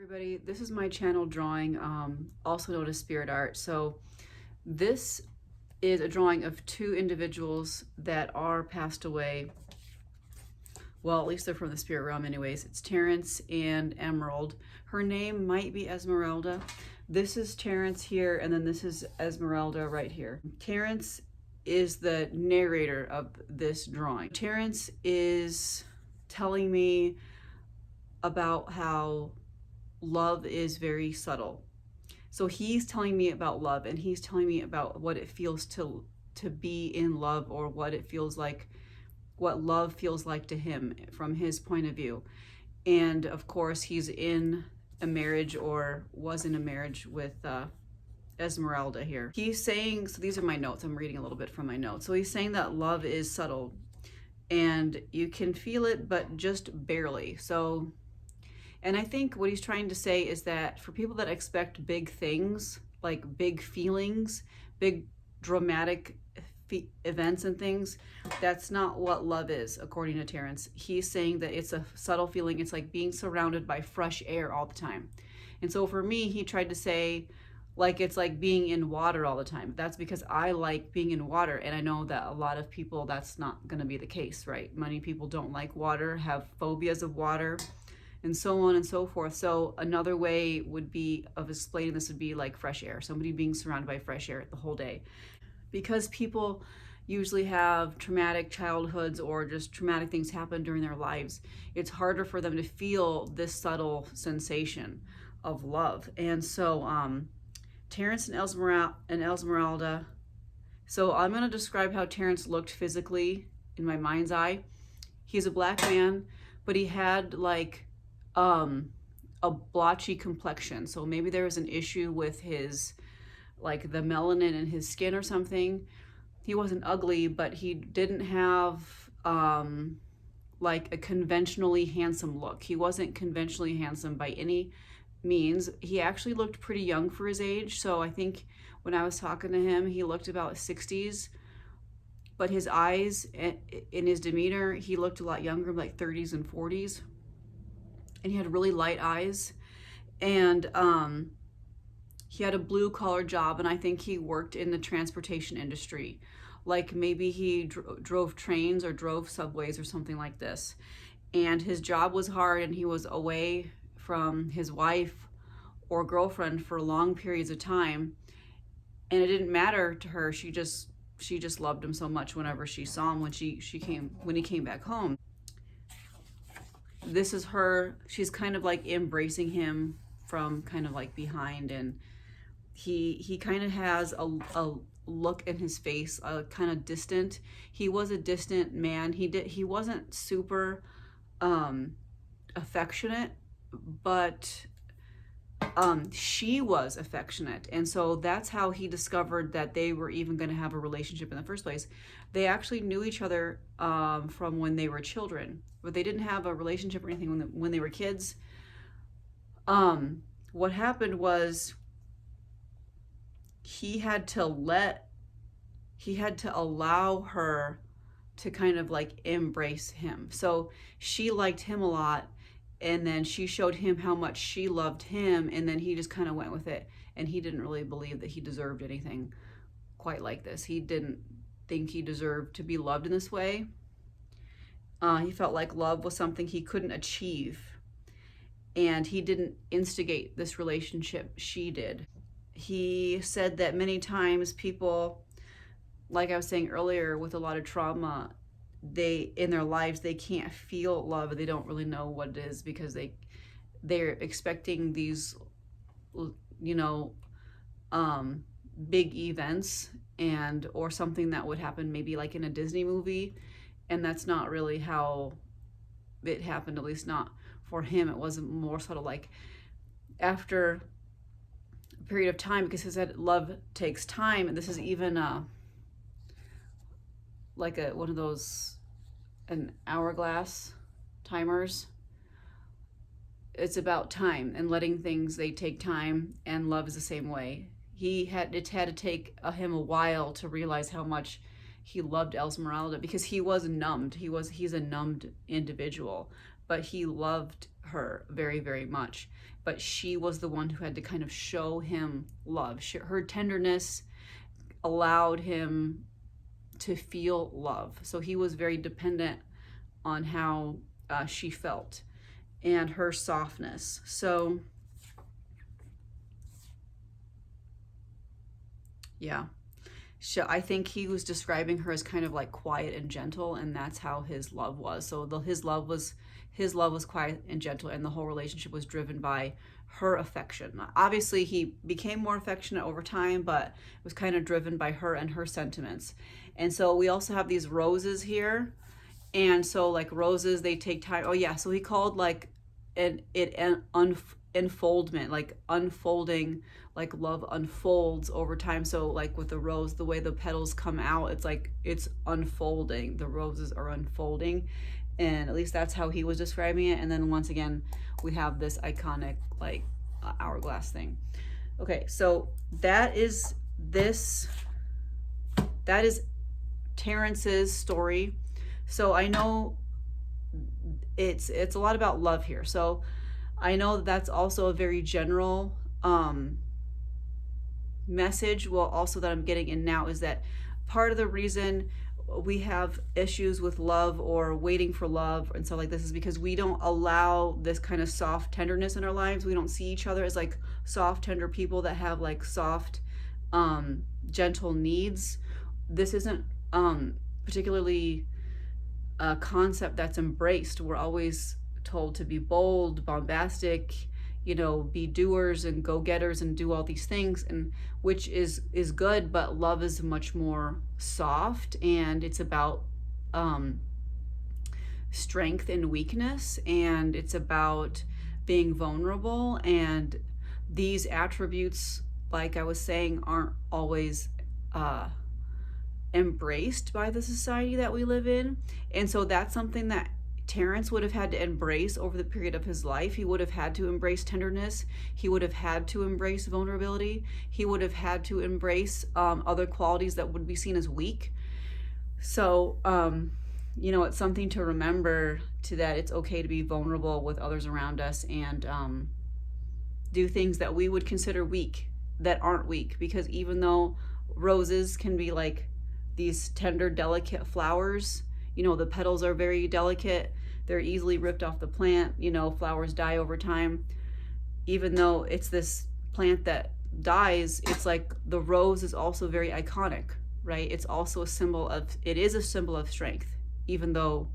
Everybody, this is my channel drawing, also known as spirit art. So this is a drawing of two individuals that are passed away. Well, at least they're from the spirit realm anyways. It's Terrence and Emerald. Her name might be Esmeralda. This is Terrence here, and then this is Esmeralda right here. Terrence is the narrator of this drawing. Terrence is telling me about how love is very subtle. So he's telling me about love, and he's telling me about what it feels to be in love, or what it feels like, what love feels like to him from his point of view. And of course, he's in a marriage, or was in a marriage, with Esmeralda here. He's saying, so these are my notes, I'm reading a little bit from my notes. So he's saying that love is subtle and you can feel it, but just barely. So, and I think what he's trying to say is that for people that expect big things, like big feelings, big dramatic events and things, that's not what love is, according to Terrence. He's saying that it's a subtle feeling. It's like being surrounded by fresh air all the time. And so for me, he tried to say, like, it's like being in water all the time. That's because I like being in water, and I know that a lot of people, that's not going to be the case, right? Many people don't like water, have phobias of water, and so on and so forth. So another way would be of explaining this would be like fresh air, somebody being surrounded by fresh air the whole day. Because people usually have traumatic childhoods, or just traumatic things happen during their lives, it's harder for them to feel this subtle sensation of love. And so Terrence and Esmeralda, so I'm going to describe how Terrence looked physically in my mind's eye. He's a black man, but he had like a blotchy complexion. So maybe there was an issue with his, like, the melanin in his skin or something. He wasn't ugly, but he didn't have like a conventionally handsome look. He wasn't conventionally handsome by any means. He actually looked pretty young for his age. So I think when I was talking to him, he looked about 60s, but his eyes and in his demeanor, he looked a lot younger, like 30s and 40s. And he had really light eyes, and he had a blue collar job, and I think he worked in the transportation industry. Like maybe he drove trains or drove subways or something like this. And his job was hard, and he was away from his wife or girlfriend for long periods of time. And it didn't matter to her. She just loved him so much whenever she saw him when he came back home. This is her, she's kind of like embracing him from kind of like behind, and he kind of has a look in his face, kind of distant. He was a distant man. He wasn't super affectionate, but she was affectionate. And so that's how he discovered that they were even going to have a relationship in the first place. They actually knew each other from when they were children, but they didn't have a relationship or anything when they were kids. What happened was he had to allow her to kind of like embrace him. So she liked him a lot, and then she showed him how much she loved him, and then he just kind of went with it. And he didn't really believe that he deserved anything quite like this. He didn't think he deserved to be loved in this way. He felt like love was something he couldn't achieve, and he didn't instigate this relationship, she did. He said that many times people, like I was saying earlier, with a lot of trauma, in their lives, they can't feel love. They don't really know what it is, because they're expecting these, you know, big events, or something that would happen maybe like in a Disney movie, and that's not really how it happened, at least not for him. It wasn't more sort of like after a period of time, because he said love takes time, and this is even like one of those, an hourglass timers. It's about time and letting things, they take time, and love is the same way. It had to take him a while to realize how much he loved Esmeralda, because he was numbed. He's a numbed individual. but he loved her very, very much. But she was the one who had to kind of show him love. Her tenderness allowed him to feel love. So he was very dependent on how she felt and her softness. So yeah, I think he was describing her as kind of like quiet and gentle, and that's how his love was. So his love was quiet and gentle, and the whole relationship was driven by her affection. Obviously, he became more affectionate over time, but it was kind of driven by her and her sentiments. And so we also have these roses here. And so like roses, they take time. Oh yeah, so he called like unfoldment, like unfolding, like love unfolds over time. So like with the rose, the way the petals come out, it's like it's unfolding. The roses are unfolding. And at least that's how he was describing it. And then once again, we have this iconic like hourglass thing. Okay, so that is Terrence's story. So I know it's a lot about love here. So I know that's also a very general message. Well, also that I'm getting in now is that part of the reason we have issues with love or waiting for love and stuff like this is because we don't allow this kind of soft tenderness in our lives. We don't see each other as like soft, tender people that have like soft, gentle needs. This isn't particularly a concept that's embraced. We're always told to be bold, bombastic, be doers and go-getters and do all these things, and which is good, but love is much more soft, and it's about strength and weakness, and it's about being vulnerable. And these attributes, like I was saying, aren't always embraced by the society that we live in. And so that's something that Terrence would have had to embrace over the period of his life. He would have had to embrace tenderness. He would have had to embrace vulnerability. He would have had to embrace other qualities that would be seen as weak. So, it's something to remember, to that it's okay to be vulnerable with others around us and do things that we would consider weak that aren't weak. Because even though roses can be like these tender, delicate flowers, the petals are very delicate, they're easily ripped off the plant, flowers die over time. Even though it's this plant that dies, it's like the rose is also very iconic, right? It's also it is a symbol of strength, even though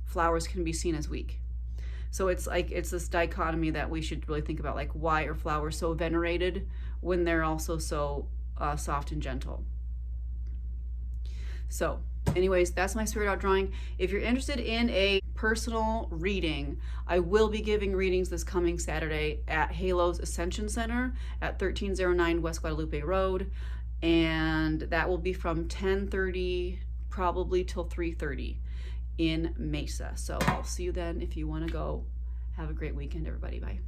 flowers can be seen as weak. So it's this dichotomy that we should really think about, like, why are flowers so venerated when they're also so soft and gentle? So anyways, that's my spirit out drawing. If you're interested in a personal reading, I will be giving readings this coming Saturday at Halo's Ascension Center at 1309 West Guadalupe Road. And that will be from 10:30 probably till 3:30 in Mesa. So I'll see you then if you want to go. Have a great weekend, everybody. Bye.